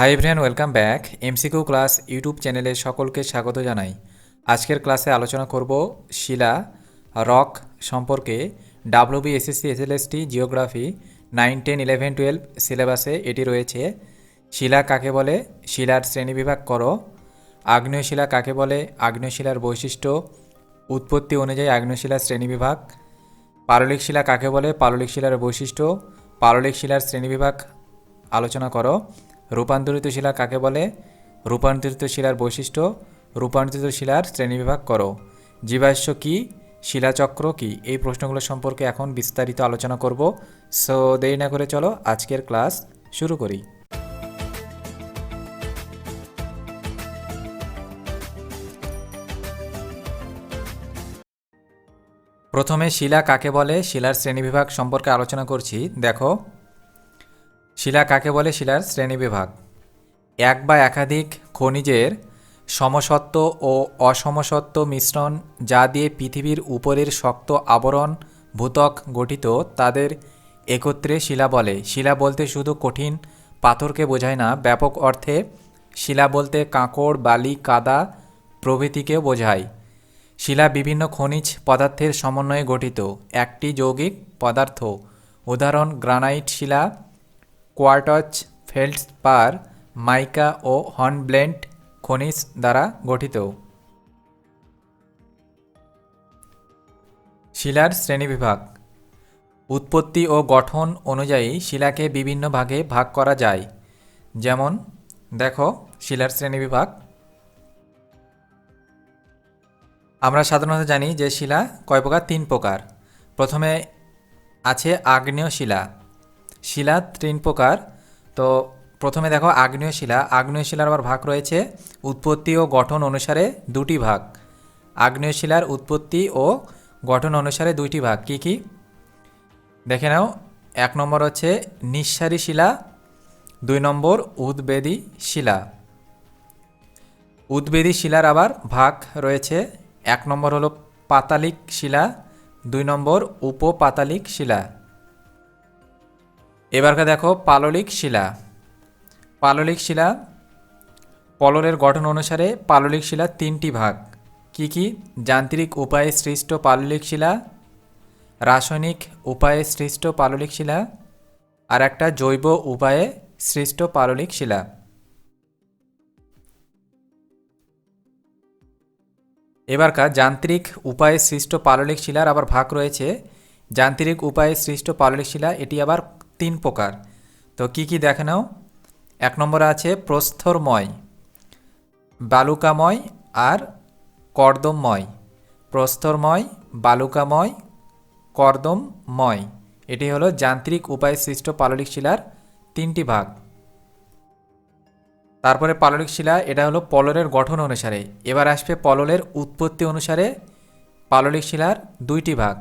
Hi everyone, welcome back. MCQ class YouTube চ্যানেলে সকলকে স্বাগত জানাই। আজকের ক্লাসে আলোচনা করব শিলা রক সম্পর্কে। ডাব্লিউবি, এসএসসি, এসএলএসটি, জিওগ্রাফি 9, 10, 11, 12 সিলেবাসে এটি রয়েছে। শিলা কাকে বলে, শিলার শ্রেণীবিভাগ করো। আগ্নেয় শিলা কাকে বলে, আগ্নেয় শিলার বৈশিষ্ট্য, উৎপত্তি অনুযায়ী আগ্নেয় শিলার শ্রেণীবিভাগ। পাললিক শিলা কাকে বলে, পাললিক শিলার বৈশিষ্ট্য, পাললিক শিলার শ্রেণীবিভাগ আলোচনা করো। রূপান্তরিত শিলা কাকে বলে, রূপান্তরিত শিলার বৈশিষ্ট্য, রূপান্তরিত শিলার শ্রেণীবিভাগ করো। জীবাশ্ম কি, শিলাচক্র কি, এই প্রশ্নগুলো সম্পর্কে এখন বিস্তারিত আলোচনা করব। সো দেরি না করে চলো আজকের ক্লাস শুরু করি। প্রথমে শিলা কাকে বলে, শিলার শ্রেণীবিভাগ সম্পর্কে আলোচনা করছি। দেখো, শিলা কাকে বলে, শিলার শ্রেণীবিভাগ। এক বা একাধিক খনিজের সমসত্ব ও অসমসত্ব মিশ্রণ, যা দিয়ে পৃথিবীর উপরের শক্ত আবরণ ভূত্বক গঠিত, তাদের একত্রে শিলা বলে। শিলা বলতে শুধু কঠিন পাথরকে বোঝায় না, ব্যাপক অর্থে শিলা বলতে কাঁকড়, বালি, কাদা প্রভৃতিকে বোঝায়। শিলা বিভিন্ন খনিজ পদার্থের সমন্বয়ে গঠিত একটি যৌগিক পদার্থ। উদাহরণ: গ্রানাইট শিলা, কোয়ার্টজ, ফেল্ডস্পার, মাইকা ও হর্নব্লেন্ড খনিজ দ্বারা গঠিত। শিলার শ্রেণীবিভাগ। উৎপত্তি ও গঠন অনুযায়ী শিলাকে বিভিন্ন ভাগে ভাগ করা যায়। যেমন দেখো, শিলার শ্রেণীবিভাগ আমরা সাধারণত জানি যে শিলা কয় প্রকার, 3 প্রকার। প্রথমে আছে আগ্নেয় শিলা। শিলা 3 প্রকার। তো প্রথমে দেখো আগ্নেয় শিলা। আগ্নেয় শিলার আবার ভাগ রয়েছে উৎপত্তি ও গঠন অনুসারে 2টি ভাগ। আগ্নেয় শিলার উৎপত্তি ও গঠন অনুসারে 2টি ভাগ কি কি দেখে নাও। 1 নম্বর হচ্ছে নিঃসারী শিলা, 2 নম্বর উদ্বেদী শিলা। উদ্বেদী শিলার আবার ভাগ রয়েছে, 1 নম্বর হলো পাতালিক শিলা, 2 নম্বর উপপাতালিক শিলা। এবারকে দেখো পাললিক শিলা। পাললিক শিলা, পললের গঠন অনুসারে পাললিক শিলা 3টি ভাগ কি কি: যান্ত্রিক উপায়ে সৃষ্ট পাললিক শিলা, রাসায়নিক উপায়ে সৃষ্ট পাললিক শিলা, আর একটা জৈব উপায়ে সৃষ্ট পাললিক শিলা। এবারকার যান্ত্রিক উপায়ে সৃষ্ট পাললিক শিলার আবার ভাগ রয়েছে। যান্ত্রিক উপায়ে সৃষ্ট পাললিক শিলা এটি আবার 3 প্রকার। তো কি কি দেখে নাও। 1 নম্বরে আছে প্রস্তরময়, বালুকাময় আর কর্দমময়। প্রস্তরময়, বালুকাময়, কর্দমময়, এটি হলো যান্ত্রিক উপায়ে সৃষ্ট পাললিক শিলার 3টি ভাগ। তারপরে পাললিক শিলা, এটা হলো পললের গঠন অনুসারে। এবার আসবে পললের উৎপত্তি অনুসারে পাললিক শিলার 2টি ভাগ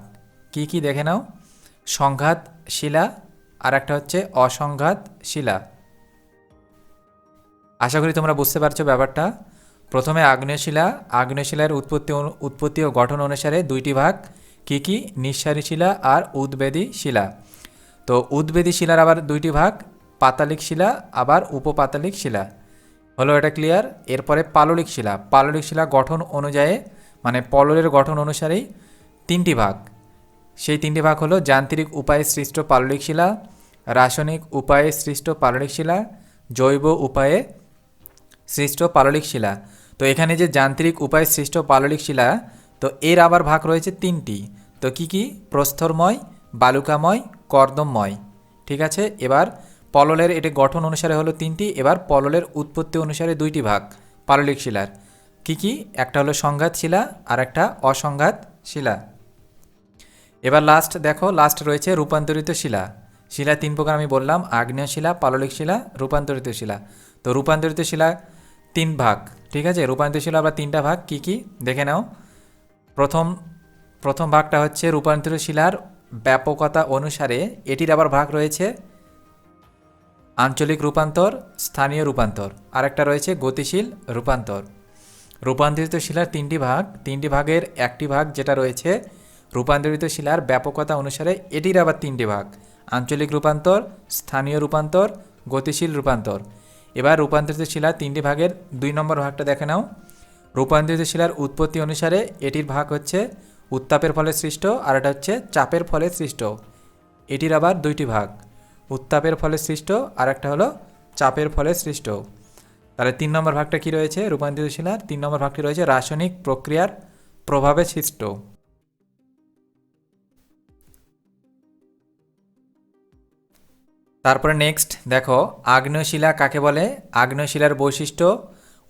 কি কি দেখে নাও। সংঘাত শিলা আর একটা হচ্ছে অসংঘাত শিলা। আশা করি তোমরা বুঝতে পারছো ব্যাপারটা। প্রথমে আগ্নেয় শিলা। আগ্নেয় শিলার উৎপত্তি ও গঠন অনুসারে 2টি ভাগ কি কি: নিঃসারী শিলা আর উদ্বেদী শিলা। তো উদ্বেদী শিলার আবার 2টি ভাগ, পাতালিক শিলা আবার উপপাতালিক শিলা। হলো এটা ক্লিয়ার। এরপরে পাললিক শিলা। পাললিক শিলা গঠন অনুযায়ী, মানে পললের গঠন অনুসারেই 3টি ভাগ। সেই 3টি ভাগ হলো যান্ত্রিক উপায়ে সৃষ্ট পাললিক শিলা, রাসায়নিক উপায়ে সৃষ্ট পাললিক শিলা, জৈব উপায়ে সৃষ্ট পাললিক শিলা। তো এখানে যে যান্ত্রিক উপায়ে সৃষ্ট পাললিক শিলা, তো এর আবার ভাগ রয়েছে 3টি। তো কি কি: প্রস্তরময়, বালুকাময়, কর্দমময়। ঠিক আছে। এবার পললের এটি গঠন অনুসারে হলো 3টি। এবার পললের উৎপত্তি অনুসারে 2টি ভাগ পাললিক শিলার কি কি: একটা হলো সংঘাত শিলা আর একটা অসংঘাত শিলা। এবার লাস্ট দেখো, লাস্ট রয়েছে রূপান্তরিত শিলা। শিলা 3 প্রকার আমি বললাম: আগ্নেয় শিলা, পাললিক শিলা, রূপান্তরিত শিলা। তো রূপান্তরিত শিলা 3 ভাগ। ঠিক আছে। রূপান্তরিত শিলা আবার 3টা ভাগ কি কি দেখে নাও। প্রথম ভাগটা হচ্ছে রূপান্তরিত শিলার ব্যাপকতা অনুসারে। এটির আবার ভাগ রয়েছে আঞ্চলিক রূপান্তর, স্থানীয় রূপান্তর, আর একটা রয়েছে গতিশীল রূপান্তর। রূপান্তরিত শিলার 3টি ভাগ। 3টি ভাগের একটি ভাগ যেটা রয়েছে রূপান্তরিত শিলার ব্যাপকতা অনুসারে, এটির আবার 3টি ভাগ: আঞ্চলিক রূপান্তর, স্থানীয় রূপান্তর, গতিশীল রূপান্তর। এবার রূপান্তরিত শিলার 3টি ভাগের 2 নম্বর ভাগটা দেখে নাও। রূপান্তরিত শিলার উৎপত্তি অনুসারে এটির ভাগ হচ্ছে উত্তাপের ফলে সৃষ্ট, আর এটা হচ্ছে চাপের ফলে সৃষ্ট। এটির আবার 2টি ভাগ, উত্তাপের ফলে সৃষ্ট আর একটা হলো চাপের ফলে সৃষ্ট। তাহলে 3 নম্বর ভাগটা কি রয়েছে রূপান্তরিত শিলার? 3 নম্বর ভাগটি রয়েছে রাসায়নিক প্রক্রিয়ার প্রভাবে সৃষ্ট। তারপরে নেক্সট দেখো আগ্নেয় শিলা কাকে বলে। আগ্নেয় শিলার বৈশিষ্ট্য,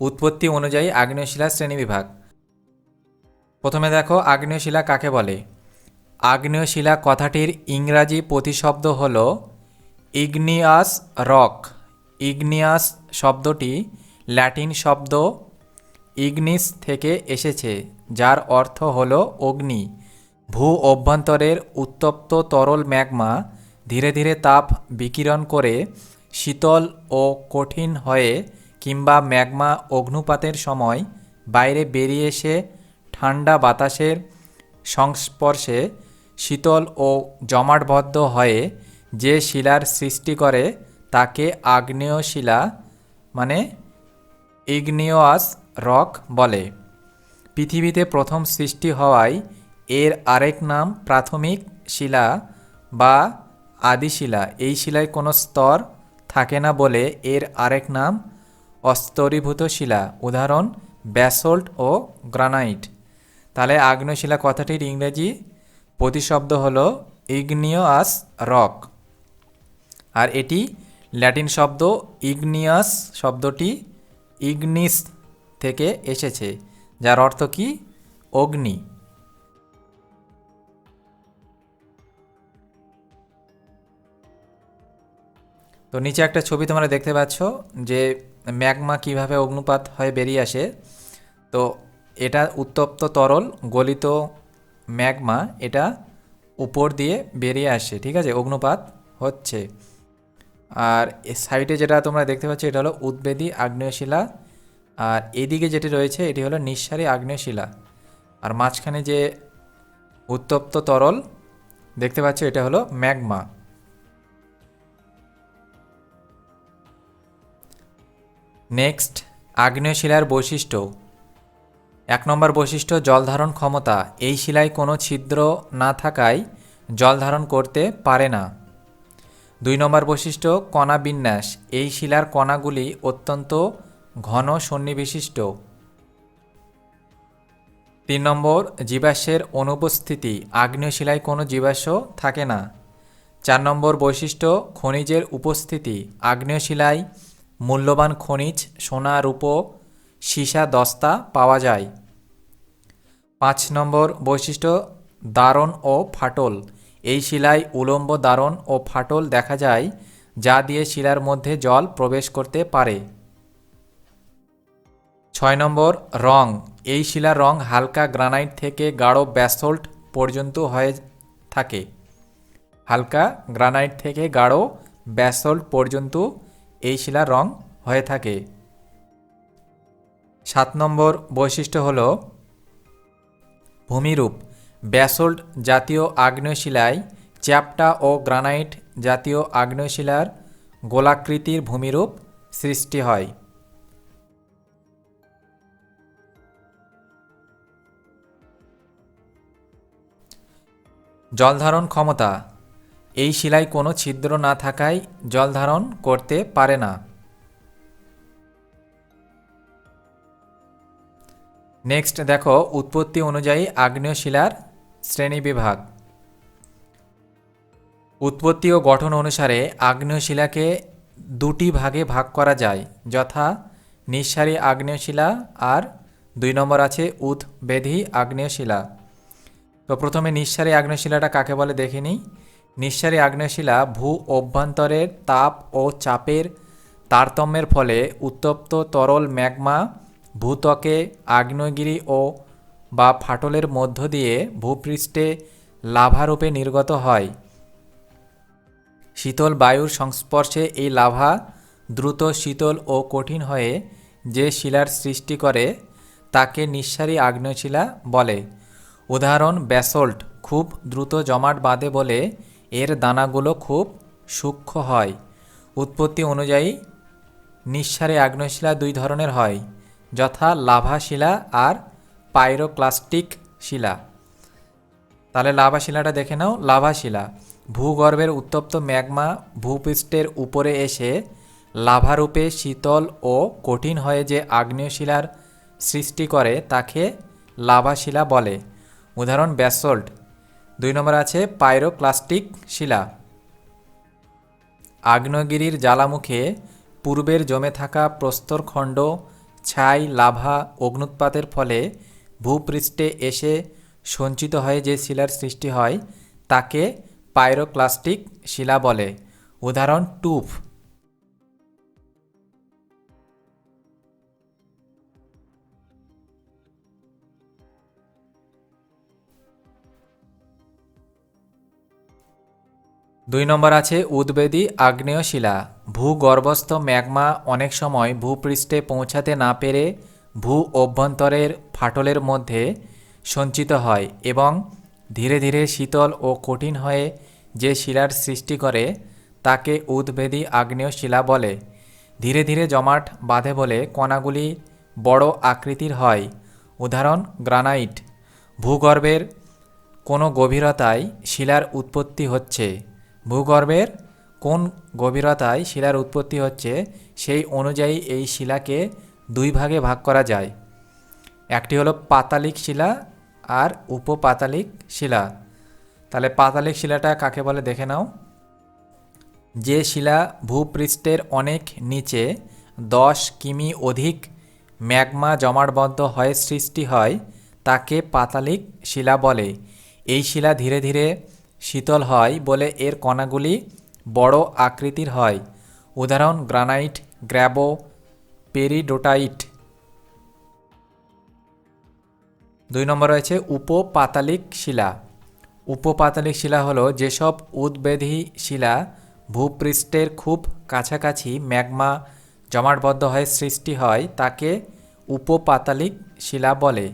উৎপত্তি অনুযায়ী আগ্নেয় শিলার শ্রেণীবিভাগ। প্রথমে দেখো আগ্নেয় শিলা কাকে বলে। আগ্নেয় শিলা কথাটির ইংরাজি প্রতিশব্দ হল ইগনিয়াস রক। ইগনিয়াস শব্দটি ল্যাটিন শব্দ ইগনিস থেকে এসেছে, যার অর্থ হল অগ্নি। ভূ অভ্যন্তরের উত্তপ্ত তরল ম্যাগমা ধীরে ধীরে তাপ বিকিরণ করে শীতল ও কঠিন হয়ে কিংবা ম্যাগমা অগ্নুপাতের সময় বাইরে বেরিয়ে এসে ঠান্ডা বাতাসের সংস্পর্শে শীতল ও জমাটবদ্ধ হয়ে যে শিলার সৃষ্টি করে তাকে আগ্নেয় শিলা মানে ইগনিয়াস রক বলে। পৃথিবীতে প্রথম সৃষ্টি হওয়ায় এর আরেক নাম প্রাথমিক শিলা বা আদিশিলা। এই শিলায় কোনো স্তর থাকে না বলে এর আরেক নাম অস্তরীভূত শিলা, উদাহরণ ব্যাসল্ট ও গ্রানাইট। তাহলে আগ্নেয় শিলা কথাটির ইংরেজি প্রতিশব্দ হলো ইগনিয়াস রক, আর এটি ল্যাটিন শব্দ ইগনিয়াস শব্দটি ইগনিস থেকে এসেছে, যার অর্থ কি অগ্নি। তো নিচে একটা ছবি তোমরা দেখতে পাচ্ছ যে ম্যাগমা কিভাবে অগ্নুপাত হয়ে বেরিয়ে আসে। তো এটা উত্তপ্ত তরল গলিত ম্যাগমা, এটা উপর দিয়ে বেরিয়ে আসে, ঠিক আছে, অগ্নুপাত হচ্ছে। আর সাইডে যেটা তোমরা দেখতে পাচ্ছ এটা হলো উদ্বেদী আগ্নেয় শিলা, আর এদিকে যেটি রয়েছে এটি হলো নিঃসারী আগ্নেয় শিলা, আর মাঝখানে যে উত্তপ্ত তরল দেখতে পাচ্ছ এটা হলো ম্যাগমা। নেক্সট আগ্নেয় শিলার বৈশিষ্ট্য। 1 নম্বর বৈশিষ্ট্য জল ধারণ ক্ষমতা। এই শিলায় কোনো ছিদ্র না থাকায় জল ধারণ করতে পারে না। 2 নম্বর বৈশিষ্ট্য কণা বিন্যাস। এই শিলার কণাগুলি অত্যন্ত ঘন সন্নিবিশিষ্ট। 3 নম্বর জীবাশ্মের অনুপস্থিতি। আগ্নেয় শিলায় কোনো জীবাশ্ম থাকে না। 4 নম্বর বৈশিষ্ট্য খনিজের উপস্থিতি। আগ্নেয় শিলায় মূল্যবান খনিজ সোনা, রূপো, সীসা, দস্তা পাওয়া যায়। 5 নম্বর বৈশিষ্ট্য দারণ ও ফাটল। এই শিলায় উলম্ব দারণ ও ফাটল দেখা যায়, যা দিয়ে শিলার মধ্যে জল প্রবেশ করতে পারে। 6 নম্বর রং। এই শিলার রং হালকা গ্রানাইট থেকে গাঢ় ব্যাসল্ট পর্যন্ত হয়ে থাকে। হালকা গ্রানাইট থেকে গাঢ় ব্যাসল্ট পর্যন্ত এই শিলার রং হয়ে থাকে। 7 নম্বর বৈশিষ্ট্য হল ভূমিরূপ। ব্যাসল্ট জাতীয় আগ্নেয় শিলায় চ্যাপ্টা ও গ্রানাইট জাতীয় আগ্নেয় শিলার গোলাকৃতির ভূমিরূপ সৃষ্টি হয়। জলধারণ ক্ষমতা। এই শিলায় কোনো ছিদ্র না থাকায় জল ধারণ করতে পারে না। নেক্সট দেখো উৎপত্তি অনুযায়ী আগ্নেয় শিলার শ্রেণীবিভাগ। উৎপত্তি ও গঠন অনুসারে আগ্নেয় শিলাকে 2টি ভাগে ভাগ করা যায়, যথা নিঃসারী আগ্নেয় শিলা আর 2 নম্বর আছে উদ্বেধী আগ্নেয় শিলা। তো প্রথমে নিঃসারী আগ্নেয় শিলাটা কাকে বলে দেখে নিই। নিঃসারী আগ্নেয় শিলা ভূ অভ্যন্তরের তাপ ও চাপের তারতম্যের ফলে উত্তপ্ত তরল ম্যাগমা ভূত্বকে আগ্নেয়গিরি ও বা ফাটলের মধ্য দিয়ে ভূপৃষ্ঠে লাভারূপে নির্গত হয়। শীতল বায়ুর সংস্পর্শে এই লাভা দ্রুত শীতল ও কঠিন হয়ে যে শিলার সৃষ্টি করে তাকে নিঃসারী আগ্নেয় শিলা বলে। উদাহরণ ব্যাসল্ট খুব দ্রুত জমাট বাঁধে বলে এর দানাগুলো খুব সূক্ষ্ম হয়। উৎপত্তি অনুযায়ী নিঃসারী আগ্নেয়শিলা দুই ধরনের হয়, যথা লাভা শিলা আর পাইরোক্লাস্টিক শিলা। তাহলে লাভা শিলাটা দেখে নাও। লাভা শিলা ভূগর্ভের উত্তপ্ত ম্যাগমা ভূপৃষ্ঠের উপরে এসে লাভারূপে শীতল ও কঠিন হয়ে যে আগ্নেয় শিলার সৃষ্টি করে তাকে লাভা শিলা বলে। উদাহরণ ব্যাসল্ট। 2 নম্বর আছে পাইরোক্লাস্টিক শিলা। আগ্নেয়গিরির জ্বালামুখে পূর্বের জমে থাকা প্রস্তরখণ্ড ছাই লাভা অগ্নুৎপাতের ফলে ভূপৃষ্ঠে এসে সঞ্চিত হয়ে যে শিলার সৃষ্টি হয় তাকে পাইরোক্লাস্টিক শিলা বলে। উদাহরণ টুফ। দুই নম্বর আছে উদ্বেদী আগ্নেয় শিলা। ভূগর্ভস্থ ম্যাগমা অনেক সময় ভূপৃষ্ঠে পৌঁছাতে না পেরে ভূ অভ্যন্তরের ফাটলের মধ্যে সঞ্চিত হয় এবং ধীরে ধীরে শীতল ও কঠিন হয়ে যে শিলার সৃষ্টি করে তাকে উদ্বেদী আগ্নেয় শিলা বলে। ধীরে ধীরে জমাট বাঁধে বলে কণাগুলি বড় আকৃতির হয়। উদাহরণ গ্রানাইট। ভূগর্ভের কোনো গভীরতায় শিলার উৎপত্তি হচ্ছে, ভূগর্ভের কোন গভীরতায় শিলার উৎপত্তি হচ্ছে সেই অনুযায়ী এই শিলাকে 2 ভাগে ভাগ করা যায়। একটি হলো পাতালিক শিলা আর উপপাতালিক শিলা। তাহলে পাতালিক শিলাটা কাকে বলে দেখে নাও। যে শিলা ভূপৃষ্ঠের অনেক নিচে 10 কিমি অধিক ম্যাগমা জমাটবদ্ধ হয়ে সৃষ্টি হয় তাকে পাতালিক শিলা বলে। এই শিলা ধীরে ধীরে শীতল হয় বলে এর কণাগুলি বড় আকৃতির হয়। উদাহরণ গ্রানাইট, গ্র্যাবো, পেরিডোটাইট। 2 নম্বর রয়েছে উপপাতালিক শিলা। উপপাতালিক শিলা হলো যেসব উদ্বেধী শিলা ভূপৃষ্ঠের খুব কাছাকাছি ম্যাগমা জমাটবদ্ধ হয়ে সৃষ্টি হয় তাকে উপপাতালিক শিলা বলে।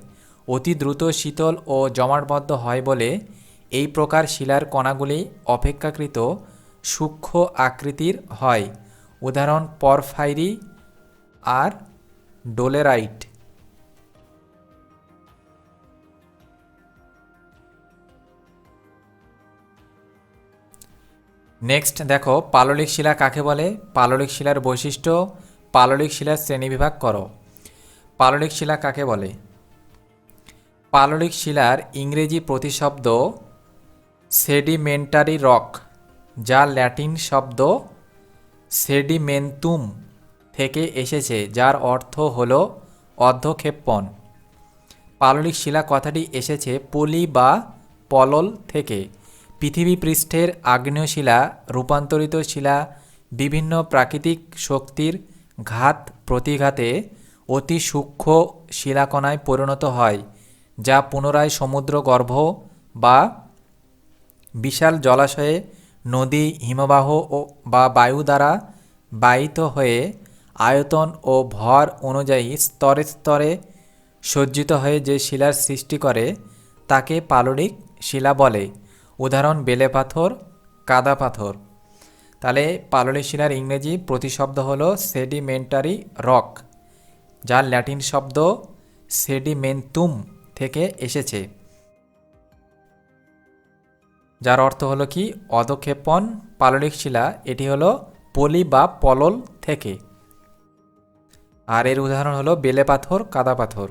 অতি দ্রুত শীতল ও জমাটবদ্ধ হয় বলে এই প্রকার শিলার কণাগুলি অপেক্ষাকৃত সূক্ষ্ম আকৃতির হয়। উদাহরণ পরফাইরি আর ডোলেরাইট। নেক্সট দেখো পাললিক শিলা কাকে বলে। পাললিক শিলার বৈশিষ্ট্য, পাললিক শিলার শ্রেণীবিভাগ করো। পাললিক শিলা কাকে বলে? পাললিক শিলার ইংরেজি প্রতিশব্দ সেডিমেন্টারি রক, যা ল্যাটিন শব্দ সেডিমেন্তুম থেকে এসেছে, যার অর্থ হল অর্ধক্ষেপণ। পাললিক শিলা কথাটি এসেছে পলি বা পলল থেকে। পৃথিবী পৃষ্ঠের আগ্নেয় শিলা রূপান্তরিত শিলা বিভিন্ন প্রাকৃতিক শক্তির ঘাত প্রতিঘাতে অতি সূক্ষ্ম শিলাকণায় পরিণত হয়, যা পুনরায় সমুদ্রগর্ভ বা বিশাল জলাশয়ে, নদী, হিমবাহ বা বায়ু দ্বারা বাহিত হয়ে আয়তন ও ভর অনুযায়ী স্তরে স্তরে সজ্জিত হয়ে যে শিলার সৃষ্টি করে তাকে পাললিক শিলা বলে। উদাহরণ বেলে পাথর, কাদা পাথর। তাহলে পাললিক শিলার ইংরেজি প্রতিশব্দ হলো সেডিমেন্টারি রক, যার ল্যাটিন শব্দ সেডিমেন্তুম থেকে এসেছে, যার অর্থ হলো কি অধক্ষেপণ। পাললিক শিলা এটি হলো পলি বা পলল থেকে। আর এর উদাহরণ হলো বেলে পাথর, কাদা পাথর।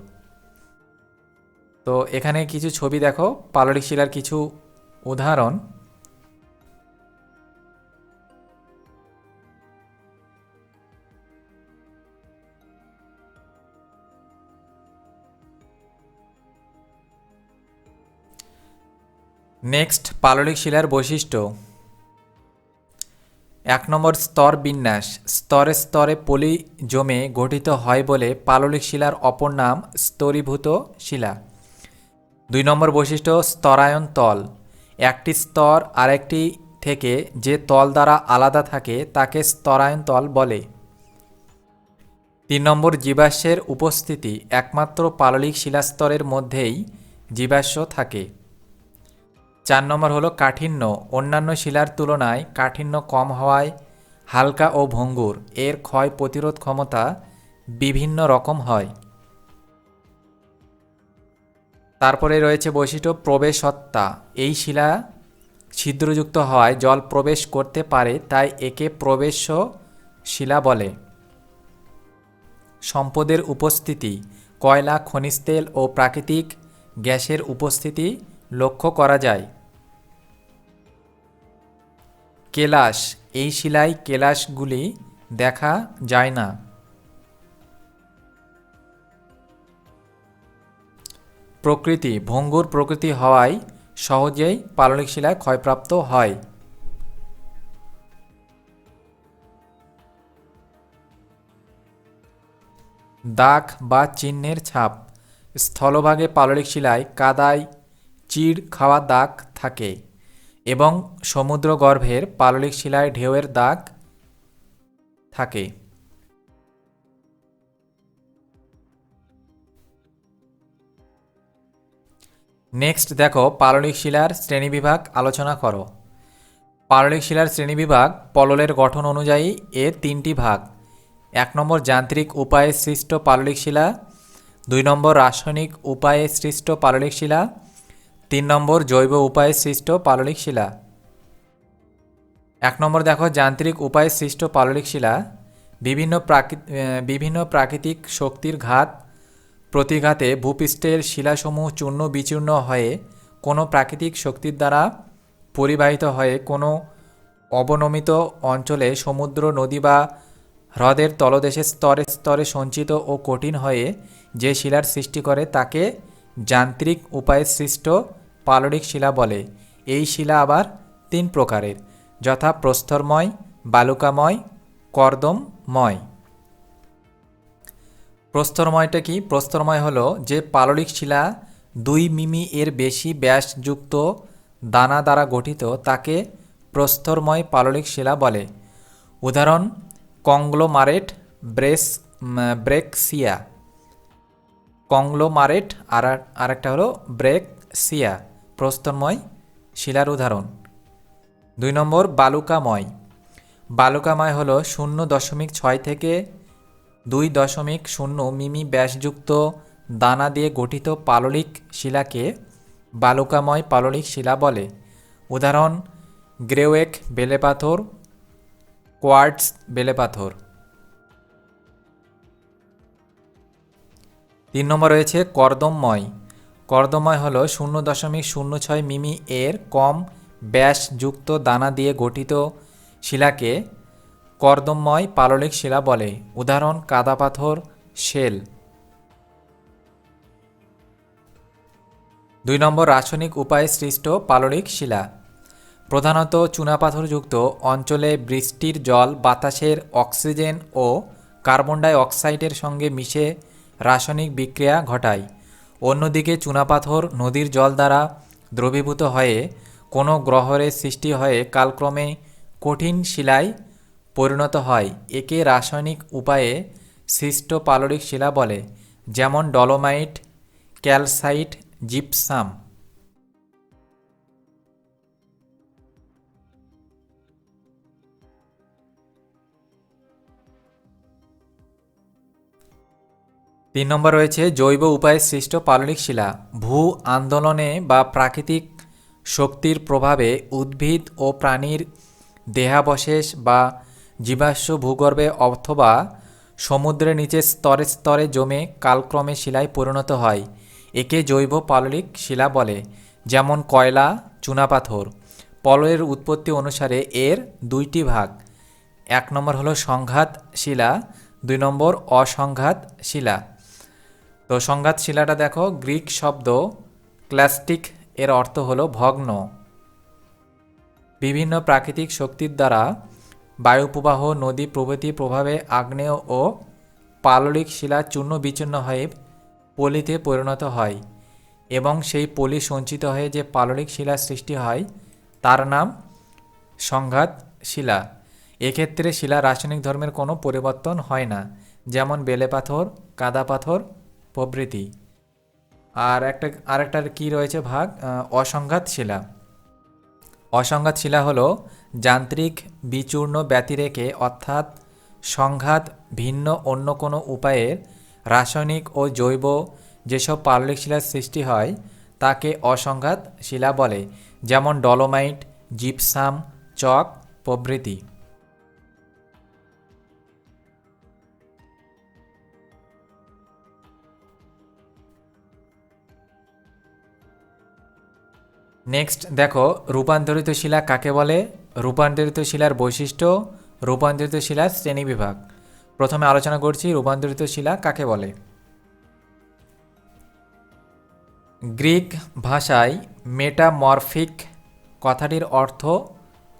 তো এখানে কিছু ছবি দেখো পাললিক শিলার কিছু উদাহরণ। নেক্সট পাললিক শিলার বৈশিষ্ট্য। 1 নম্বর স্তর বিন্যাস। স্তরে স্তরে পলি জমে গঠিত হয় বলে পাললিক শিলার অপর নাম স্তরীভূত শিলা। 2 নম্বর বৈশিষ্ট্য স্তরায়ন তল। একটি স্তর আরেকটি থেকে যে তল দ্বারা আলাদা থাকে তাকে স্তরায়ন তল বলে। 3 নম্বর জীবাশ্মের উপস্থিতি। একমাত্র পাললিক শিলাস্তরের মধ্যেই জীবাশ্ম থাকে। 4 নম্বর হলো কাঠিন্য। অন্যান্য শিলার তুলনায় কাঠিন্য কম হওয়ায় হালকা ও ভঙ্গুর, এর ক্ষয় প্রতিরোধ ক্ষমতা বিভিন্ন রকম হয়। তারপরে রয়েছে বৈশিষ্ট্য প্রবেশত্বা। এই শিলা ছিদ্রযুক্ত হওয়ায় জল প্রবেশ করতে পারে, তাই একে প্রবেশ্য শিলা বলে। সম্পদের উপস্থিতি, কয়লা, খনিজ তেল ও প্রাকৃতিক গ্যাসের উপস্থিতি লক্ষ্য করা যায়। কেলাস, এই শিলায় কেলাসগুলি দেখা যায় না। প্রকৃতি, ভঙ্গুর প্রকৃতি হওয়ায় সহজেই পাললিক শিলায় ক্ষয়প্রাপ্ত হয়। দাগ বা চিহ্নের ছাপ, স্থলভাগে পাললিক শিলায় কাদায় চিড় খাওয়া দাগ থাকে এবং সমুদ্রগর্ভের পাললিক শিলায় ঢেউয়ের দাগ থাকে। নেক্সট দেখো, পাললিক শিলার শ্রেণীবিভাগ আলোচনা করো। পাললিক শিলার শ্রেণীবিভাগ পললের গঠন অনুযায়ী এর তিনটি ভাগ। 1 নম্বর যান্ত্রিক উপায়ে সৃষ্ট পাললিক শিলা, 2 নম্বর রাসায়নিক উপায়ে সৃষ্ট পাললিক শিলা, 3 নম্বর জৈব উপায়ে সৃষ্ট পাললিক শিলা। 1 নম্বর দেখো, যান্ত্রিক উপায়ে সৃষ্ট পাললিক শিলা বিভিন্ন প্রাকৃতিক শক্তির প্রতিঘাতে ভূপৃষ্ঠের শিলাসমূহ চূর্ণ বিচূর্ণ হয়ে কোনো প্রাকৃতিক শক্তির দ্বারা পরিবাহিত হয়ে কোনো অবনমিত অঞ্চলে সমুদ্র, নদী বা হ্রদের তলদেশে স্তরে স্তরে সঞ্চিত ও কঠিন হয়ে যে শিলার সৃষ্টি করে তাকে যান্ত্রিক উপায়ে সৃষ্ট পাললিক শিলা বলে। এই শিলা আবার 3 প্রকারের, যথা প্রস্তরময়, বালুকাময়, কর্দমময়। প্রস্তরময়টা কি? প্রস্তরময় হলো যে পাললিক শিলা 2 মিমি এর বেশি ব্যাসযুক্ত দানা দ্বারা গঠিত, তাকে প্রস্তরময় পাললিক শিলা বলে। উদাহরণ, কংগ্লোমারেট, ব্রেকসিয়া। কংগ্লোমারেট আর একটা হলো ব্রেকসিয়া, প্রস্তরময় শিলার উদাহরণ। 2 নম্বর বালুকাময়। বালুকাময় হলো 0.6 থেকে 2.0 মিমি ব্যাসযুক্ত দানা দিয়ে গঠিত পাললিক শিলাকে বালুকাময় পাললিক শিলা বলে। উদাহরণ, গ্রেওয়েক বেলেপাথর, কোয়ার্টজ বেলেপাথর। 3 নম্বর রয়েছে কর্দমময়। কর্দমময় হলো 0.06 মিমি এর কম ব্যাসযুক্ত দানা দিয়ে গঠিত শিলাকে কর্দমময় পাললিক শিলা বলে। উদাহরণ, কাদাপাথর, শেল। 2 নম্বর রাসায়নিক উপায়ে সৃষ্ট পাললিক শিলা। প্রধানত চুনাপাথরযুক্ত অঞ্চলে বৃষ্টির জল বাতাসের অক্সিজেন ও কার্বন ডাই অক্সাইডের সঙ্গে মিশে রাসায়নিক বিক্রিয়া ঘটায়। অন্যদিকে চুনাপাথর নদীর জল দ্বারা দ্রবীভূত হয়ে কোনো গ্রহরে সৃষ্টি হয়ে কালক্রমে কঠিন শিলায় পরিণত হয়। একে রাসায়নিক উপায়ে সৃষ্ট পাললিক শিলা বলে, যেমন ডলোমাইট, ক্যালসাইট, জিপসাম। 3 নম্বর রয়েছে জৈব উপায়ে সৃষ্ট পাললিক শিলা। ভূ আন্দোলনে বা প্রাকৃতিক শক্তির প্রভাবে উদ্ভিদ ও প্রাণীর দেহাবশেষ বা জীবাশ্ম ভূগর্ভে অথবা সমুদ্রের নিচে স্তরে স্তরে জমে কালক্রমে শিলায় পরিণত হয়। একে জৈব পাললিক শিলা বলে, যেমন কয়লা, চুনাপাথর। পললের উৎপত্তি অনুসারে এর 2টি ভাগ। 1 নম্বর হলো সংঘাত শিলা, 2 নম্বর অসংঘাত শিলা। তো সংঘাত শিলাটা দেখো, গ্রিক শব্দ ক্লাস্টিক এর অর্থ হলো ভগ্ন। বিভিন্ন প্রাকৃতিক শক্তির দ্বারা বায়ুপ্রবাহ, নদী প্রভৃতি প্রভাবে আগ্নেয় ও পাললিক শিলা চূর্ণ বিচূর্ণ হয়ে পলিতে পরিণত হয় এবং সেই পলি সঞ্চিত হয়ে যে পাললিক শিলার সৃষ্টি হয় তার নাম সংঘাত শিলা। এক্ষেত্রে শিলা রাসায়নিক ধর্মের কোনো পরিবর্তন হয় না, যেমন বেলে পাথর, কাদা পাথর প্রভৃতি। আরেকটার কি রয়েছে ভাগ, অসংঘাত শিলা। অসংঘাত শিলা হলো যান্ত্রিক বিচূর্ণ ব্যতিরেকে অর্থাৎ সংঘাত ভিন্ন অন্য কোনো উপায়ের রাসায়নিক ও জৈব যেসব পাললিক শিলার সৃষ্টি হয় তাকে অসংঘাত শিলা বলে, যেমন ডলোমাইট, জিপসাম, চক প্রভৃতি। নেক্সট দেখো রূপান্তরিত শিলা কাকে বলে, রূপান্তরিত শিলার বৈশিষ্ট্য, রূপান্তরিত শিলার শ্রেণীবিভাগ। প্রথমে আলোচনা করছি রূপান্তরিত শিলা কাকে বলে। গ্রিক ভাষায় মেটামরফিক কথাটির অর্থ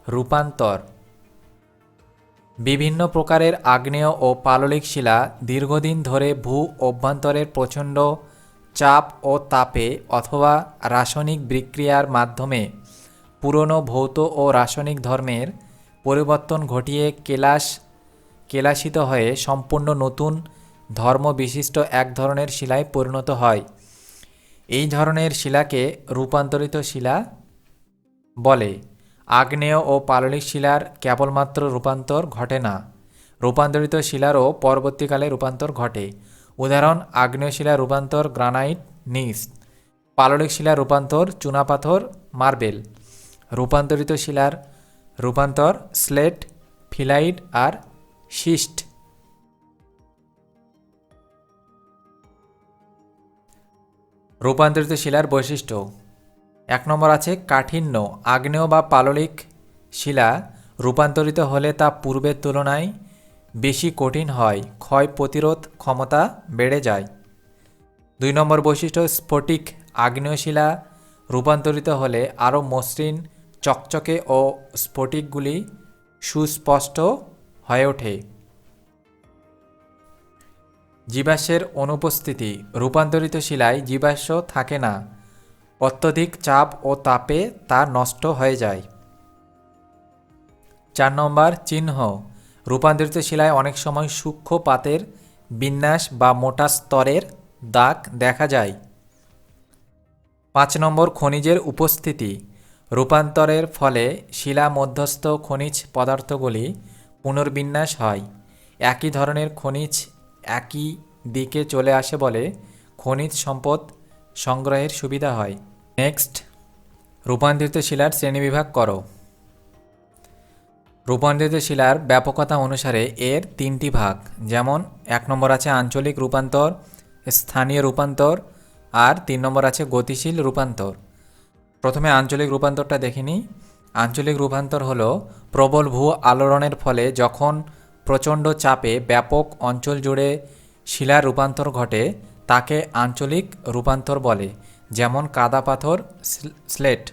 রূপান্তর। বিভিন্ন প্রকারের আগ্নেয় ও পাললিক শিলা দীর্ঘদিন ধরে ভূ অভ্যন্তরের প্রচণ্ড চাপ ও তাপে অথবা রাসায়নিক বিক্রিয়ার মাধ্যমে পুরনো ভৌত ও রাসায়নিক ধর্মের পরিবর্তন ঘটিয়ে কেলাসিত হয়ে সম্পূর্ণ নতুন ধর্ম বিশিষ্ট এক ধরনের শিলায় পরিণত হয়। এই ধরনের শিলাকে রূপান্তরিত শিলা বলে। আগ্নেয় ও পাললিক শিলার কেবলমাত্র রূপান্তর ঘটে না, রূপান্তরিত শিলারও পরবর্তীকালে রূপান্তর ঘটে। উদাহরণ: আগ্নেয় শিলার রূপান্তর গ্রানাইট, নিস। পাললিক শিলার রূপান্তর চুনাপাথর, মার্বেল। রূপান্তরিত শিলার রূপান্তর স্লেট, ফিলাইট আর শিস্ট। রূপান্তরিত শিলার বৈশিষ্ট্য: 1 নম্বর আছে কাঠিন্য। আগ্নেয় বা পাললিক শিলা রূপান্তরিত হলে তা পূর্বের তুলনায় বেশি কঠিন হয়, ক্ষয় প্রতিরোধ ক্ষমতা বেড়ে যায়। 2 নম্বর বৈশিষ্ট্য স্ফটিক। আগ্নেয় শিলা রূপান্তরিত হলে আরও মসৃণ, চকচকে ও স্ফটিকগুলি সুস্পষ্ট হয়ে ওঠে। জীবাশ্মের অনুপস্থিতি। রূপান্তরিত শিলায় জীবাশ্ম থাকে না, অত্যধিক চাপ ও তাপে তা নষ্ট হয়ে যায়। 4 নম্বর চিহ্ন। রূপান্তরিত শিলায় অনেক সময় সূক্ষ্ম পাতের বিন্যাস বা মোটা স্তরের দাগ দেখা যায়। 5 নম্বর খনিজের উপস্থিতি। রূপান্তরের ফলে শিলা মধ্যস্থ খনিজ পদার্থগুলি পুনর্বিন্যাস হয়। একই ধরনের খনিজ একই দিকে চলে আসে বলে খনিজ সম্পদ সংগ্রহের সুবিধা হয়। নেক্সট, রূপান্তরিত শিলার শ্রেণীবিভাগ করো। রূপান্তরিত শিলার ব্যাপকতা অনুসারে এর 3টি ভাগ, যেমন 1 নম্বর আছে আঞ্চলিক রূপান্তর, স্থানীয় রূপান্তর আর 3 নম্বর আছে গতিশীল রূপান্তর। প্রথমে আঞ্চলিক রূপান্তরটা দেখে নিই। আঞ্চলিক রূপান্তর হলো প্রবল ভূ আলোড়নের ফলে যখন প্রচণ্ড চাপে ব্যাপক অঞ্চল জুড়ে শিলার রূপান্তর ঘটে তাকে আঞ্চলিক রূপান্তর বলে, যেমন কাদা পাথর, স্লেট।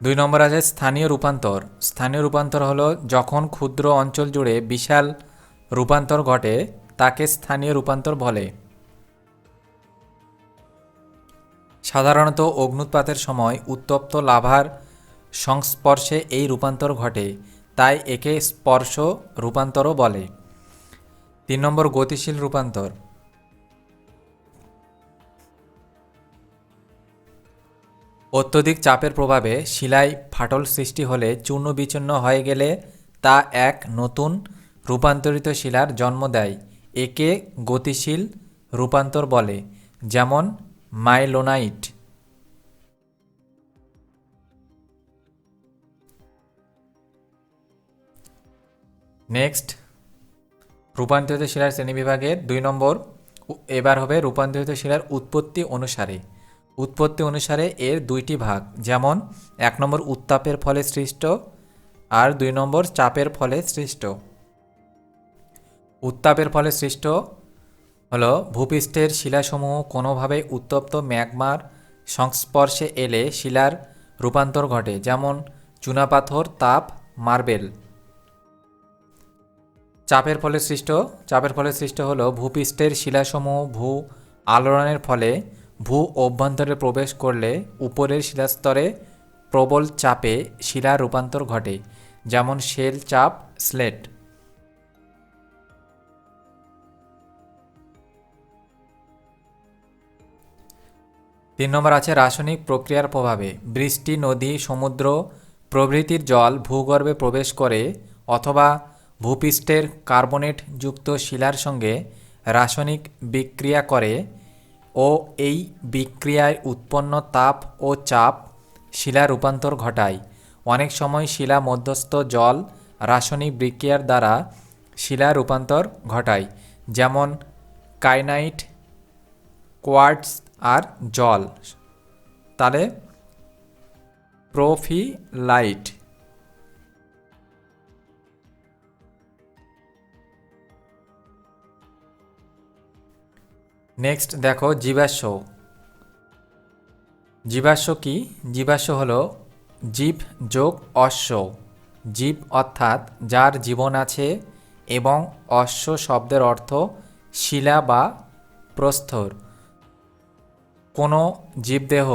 2 নম্বর আছে স্থানীয় রূপান্তর। স্থানীয় রূপান্তর হলো যখন ক্ষুদ্র অঞ্চল জুড়ে বিশাল রূপান্তর ঘটে তাকে স্থানীয় রূপান্তর বলে। সাধারণত অগ্ন্যুৎপাতের সময় উত্তপ্ত লাভার সংস্পর্শে এই রূপান্তর ঘটে, তাই একে স্পর্শ রূপান্তরও বলে। 3 নম্বর গতিশীল রূপান্তর। অত্যধিক চাপের প্রভাবে শিলায় ফাটল সৃষ্টি হলে চূর্ণ বিচূর্ণ হয়ে গেলে তা এক নতুন রূপান্তরিত শিলার জন্ম দেয়। একে গতিশীল রূপান্তর বলে, যেমন মাইলোনাইট। নেক্সট, রূপান্তরিত শিলার শ্রেণীবিভাগের 2 নম্বর। এবার হবে রূপান্তরিত শিলার উৎপত্তি অনুসারে। উৎপত্তি অনুসারে এর 2টি ভাগ, যেমন 1 নম্বর উত্তাপের ফলে সৃষ্ট আর 2 নম্বর চাপের ফলে সৃষ্ট। উত্তাপের ফলে সৃষ্ট হলো ভূপৃষ্ঠের শিলাসমূহ কোনোভাবে উত্তপ্ত ম্যাগমার সংস্পর্শে এলে শিলার রূপান্তর ঘটে, যেমন চুনাপাথর, তাপ, মার্বেল। চাপের ফলে সৃষ্ট হলো ভূপৃষ্ঠের শিলাসমূহ ভূ আলোড়নের ফলে ভূ অভ্যন্তরে প্রবেশ করলে উপরের শিলাস্তরে প্রবল চাপে শিলার রূপান্তর ঘটে, যেমন শেল চাপ, স্লেট। 3 নম্বর আছে রাসায়নিক প্রক্রিয়ার প্রভাবে। বৃষ্টি, নদী, সমুদ্র, প্রভৃতির জল ভূগর্ভে প্রবেশ করে অথবা ভূপৃষ্ঠের কার্বনেটযুক্ত শিলার সঙ্গে রাসায়নিক বিক্রিয়া করে ও এই বিক্রিয়ায় উৎপন্ন তাপ ও চাপ শিলা রূপান্তর ঘটায়। অনেক সময় শিলা মধ্যস্থ জল রাসায়নিক বিক্রিয়ার দ্বারা শিলা রূপান্তর ঘটায়, যেমন কাইনাইট, কোয়ার্টজ আর জল। তাহলে প্রোফিলাইট। নেক্সট দেখো জীবাশ্ম। জীবাশ্ম কি? জীবাশ্ম হলো জীব যোগ অশ্ব। জীব অর্থাৎ যার জীবন আছে এবং অশ্ব শব্দের অর্থ শিলা বা প্রস্তর। কোনো জীবদেহ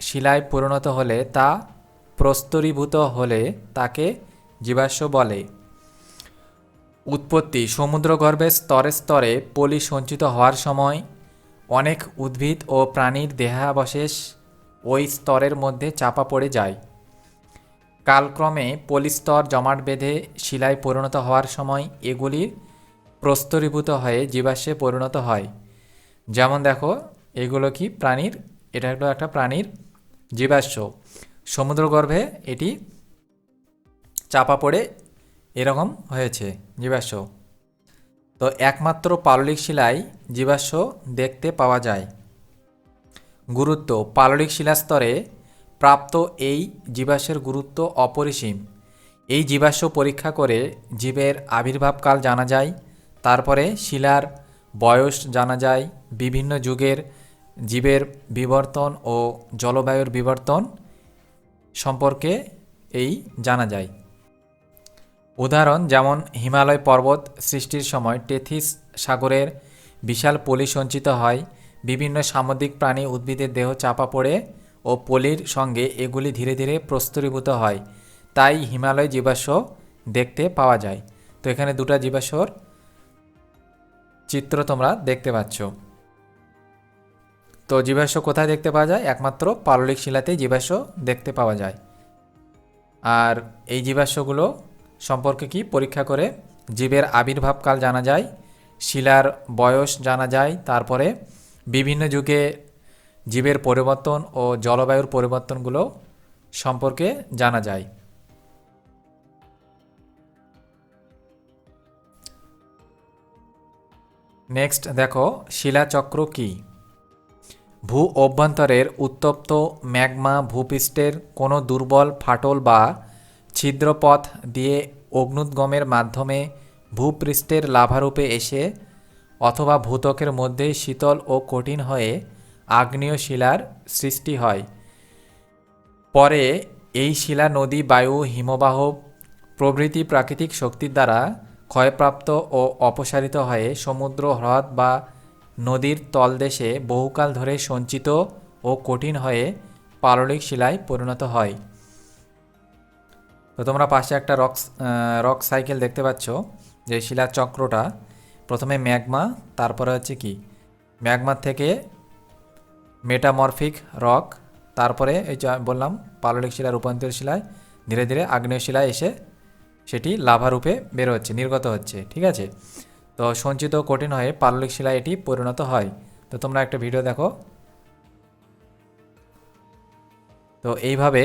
শিলায় পরিণত হলে তা প্রস্তরীভূত হলে তাকে জীবাশ্ম বলে। উৎপত্তি: সমুদ্রগর্ভে স্তরে স্তরে পলি সঞ্চিত হওয়ার সময় অনেক উদ্ভিদ ও প্রাণীর দেহাবশেষ ওই স্তরের মধ্যে চাপা পড়ে যায়। কালক্রমে পলিস্তর জমাট বেঁধে শিলায় পরিণত হওয়ার সময় এগুলি প্রস্তরীভূত হয়ে জীবাশ্মে পরিণত হয়। যেমন দেখো, এগুলো কি প্রাণীর, এটা হলো একটা প্রাণীর জীবাশ্ম। সমুদ্রগর্ভে এটি চাপা পড়ে এরকম হয়েছে জীবাশ্ম। তো একমাত্র পাললিক শিলায় জীবাশ্ম দেখতে পাওয়া যায়। গুরুত্ব: পাললিক শিলাস্তরে প্রাপ্ত এই জীবাশ্মের গুরুত্ব অপরিসীম। এই জীবাশ্ম পরীক্ষা করে জীবের আবির্ভাবকাল জানা যায়, তারপরে শিলার বয়স জানা যায়, বিভিন্ন যুগের জীবের বিবর্তন ও জলবায়ুর বিবর্তন সম্পর্কে এই জানা যায়। উদাহরণ যেমন হিমালয় পর্বত সৃষ্টির সময় টেথিস সাগরের বিশাল পলি সঞ্চিত হয়। বিভিন্ন সামুদ্রিক প্রাণী উদ্ভিদের দেহ চাপা পড়ে ও পলির সঙ্গে এগুলি ধীরে ধীরে প্রস্তরীভূত হয়, তাই হিমালয় জীবাশ্ম দেখতে পাওয়া যায়। তো এখানে দুটো জীবাশ্মর চিত্র তোমরা দেখতে পাচ্ছ। তো জীবাশ্ম কোথায় দেখতে পাওয়া যায়? একমাত্র পাললিক শিলাতেই জীবাশ্ম দেখতে পাওয়া যায়। আর এই জীবাশ্মগুলো সম্পর্কে কি পরীক্ষা করে জীবের আবির্ভাবকাল জানা যায়, শিলার বয়স জানা যায়, তারপরে বিভিন্ন যুগে জীবের পরিবর্তন ও জলবায়ুর পরিবর্তনগুলো সম্পর্কে জানা যায়। নেক্সট দেখো শিলাচক্র কি? ভূ অভ্যন্তরের উত্তপ্ত ম্যাগমা ভূপৃষ্ঠের কোনো দুর্বল ফাটল বা ছিদ্রপথ দিয়ে অগ্নুদ্গমের মাধ্যমে ভূপৃষ্ঠের লাভারূপে এসে অথবা ভূত্বকের মধ্যে শীতল ও কঠিন হয়ে আগ্নেয় শিলার সৃষ্টি হয়। পরে এই শিলা নদী, বায়ু, হিমবাহ প্রভৃতি প্রাকৃতিক শক্তির দ্বারা ক্ষয়প্রাপ্ত ও অপসারিত হয়ে সমুদ্র, হ্রদ বা নদীর তলদেশে বহুকাল ধরে সঞ্চিত ও কঠিন হয়ে পাললিক শিলায় পরিণত হয়। তো তোমরা পাশে একটা রক সাইকেল দেখতে পাচ্ছ, যে শিলার চক্রটা প্রথমে ম্যাগমা, তারপরে হচ্ছে কি ম্যাগমা থেকে মেটামরফিক রক, তারপরে এই যে বললাম পাললিক শিলা রূপান্তরিত শিলায় ধীরে ধীরে আগ্নেয় শিলায় এসে সেটি লাভা রূপে বের হচ্ছে, নির্গত হচ্ছে। ঠিক আছে, তো সঞ্চিত কঠিন হয়ে পাললিক শিলায় এটি পরিণত হয়। তো তোমরা একটা ভিডিও দেখো। তো এইভাবে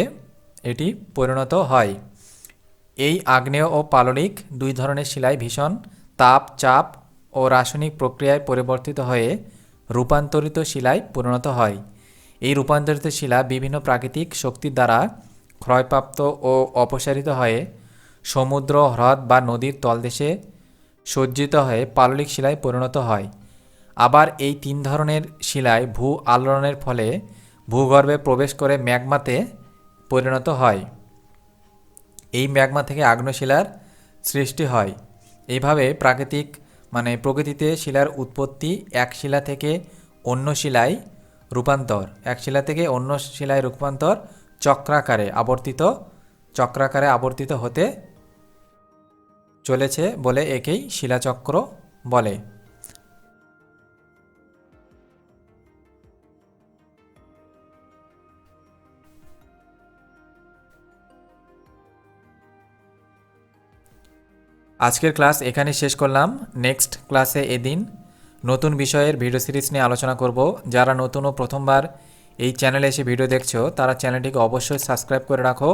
এটি পরিণত হয়। এই আগ্নেয় ও পাললিক দুই ধরনের শিলায় ভীষণ তাপ, চাপ ও রাসায়নিক প্রক্রিয়ায় পরিবর্তিত হয়ে রূপান্তরিত শিলায় পরিণত হয়। এই রূপান্তরিত শিলা বিভিন্ন প্রাকৃতিক শক্তির দ্বারা ক্ষয়প্রাপ্ত ও অপসারিত হয়ে সমুদ্র, হ্রদ বা নদীর তলদেশে সজ্জিত হয়ে পাললিক শিলায় পরিণত হয়। আবার এই তিন ধরনের শিলায় ভূ আলোড়নের ফলে ভূগর্ভে প্রবেশ করে ম্যাগমাতে পরিণত হয়। এই ম্যাগমা থেকে আগ্নেয় শিলার সৃষ্টি হয়। এইভাবে প্রকৃতিতে শিলার উৎপত্তি এক শিলা থেকে অন্য শিলায় রূপান্তর, এক শিলা থেকে অন্য শিলায় রূপান্তর চক্রাকারে আবর্তিত হতে চলেছে বলে একেই শিলাচক্র বলে। আজকের ক্লাস এখানে শেষ করলাম। নেক্সট ক্লাসে এদিন নতুন বিষয়ের ভিডিও সিরিজ নিয়ে আলোচনা করব। যারা নতুন ও প্রথমবার এই চ্যানেলে এসে ভিডিও দেখছো তারা চ্যানেলটিকে অবশ্যই সাবস্ক্রাইব করে রাখো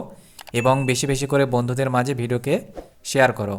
এবং বেশি বেশি করে বন্ধুদের মাঝে ভিডিওকে শেয়ার করো।